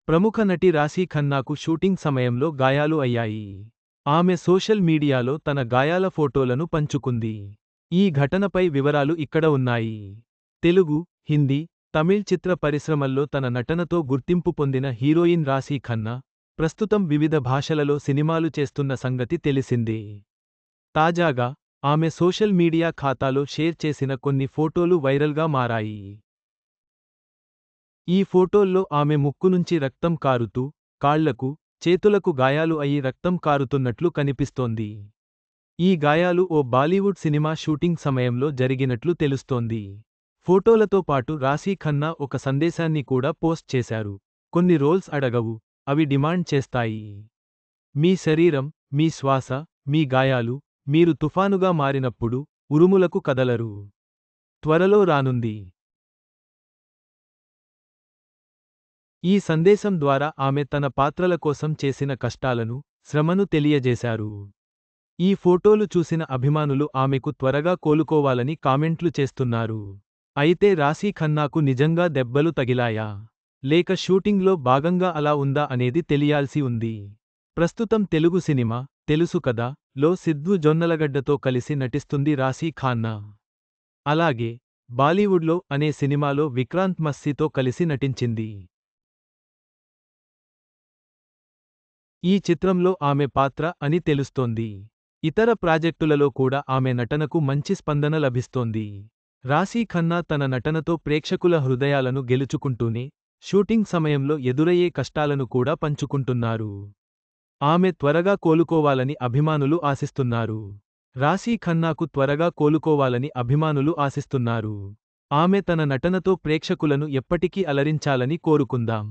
ప్రముఖ నటి రాశీ ఖన్నాకు షూటింగ్ సమయంలో గాయాలు అయ్యాయి. ఆమె సోషల్ మీడియాలో తన గాయాల ఫోటోలను పంచుకుంది. ఈ ఘటనపై వివరాలు ఇక్కడ ఉన్నాయి. తెలుగు, హిందీ, తమిళ్ చిత్ర పరిశ్రమల్లో తన నటనతో గుర్తింపు పొందిన హీరోయిన్ రాశీ ఖన్నా, ప్రస్తుతం వివిధ భాషలలో సినిమాలు చేస్తున్న సంగతి తెలిసిందే. తాజాగా, ఆమె సోషల్ మీడియా ఖాతాలో షేర్ చేసిన కొన్ని ఫోటోలు వైరల్గా మారాయి. ఈ ఫోటోల్లో ఆమె ముక్కు నుంచి రక్తం కారుతూ, కాళ్లకు, చేతులకు గాయాలు అయి రక్తం కారుతున్నట్లు కనిపిస్తోంది. ఈ గాయాలు ఓ బాలీవుడ్ సినిమా షూటింగ్ సమయంలో జరిగినట్లు తెలుస్తోంది. ఫోటోలతో పాటు రాశీ ఖన్నా ఒక సందేశాన్ని కూడా పోస్ట్ చేశారు. కొన్ని రోల్స్ అడగవు, అవి డిమాండ్ చేస్తాయి. మీ శరీరం, మీ శ్వాస, మీ గాయాలు, మీరు తుఫానుగా మారినప్పుడు, ఉరుములకు కదలరు. త్వరలో రానుంది. ఈ సందేశం ద్వారా ఆమె తన పాత్రల కోసం చేసిన కష్టాలను, శ్రమను తెలియజేశారు. ఈ ఫోటోలు చూసిన అభిమానులు ఆమెకు త్వరగా కోలుకోవాలని కామెంట్లు చేస్తున్నారు. అయితే రాశీ ఖన్నాకు నిజంగా దెబ్బలు తగిలాయా? లేక షూటింగ్లో భాగంగా అలా ఉందా అనేది తెలియాల్సి ఉంది. ప్రస్తుతం తెలుగు సినిమా, తెలుసు కదా లో సిద్దు జొన్నలగడ్డతో కలిసి నటిస్తుంది రాశీ ఖన్నా. అలాగే, బాలీవుడ్లో అనే సినిమాలో విక్రాంత్ మస్సీతో కలిసి నటించింది. ఈ చిత్రంలో ఆమె పాత్ర అని తెలుస్తోంది. ఇతర ప్రాజెక్టులలో కూడా ఆమె నటనకు మంచి స్పందన లభిస్తోంది. రాశీ ఖన్నా తన నటనతో ప్రేక్షకుల హృదయాలను గెలుచుకుంటూనే, షూటింగ్ సమయంలో ఎదురయ్యే కష్టాలను కూడా పంచుకుంటున్నారు. ఆమె త్వరగా కోలుకోవాలని అభిమానులు ఆశిస్తున్నారు. రాశీ ఖన్నాకు త్వరగా కోలుకోవాలని అభిమానులు ఆశిస్తున్నారు. ఆమె తన నటనతో ప్రేక్షకులను ఎప్పటికీ అలరించాలని కోరుకుందాం.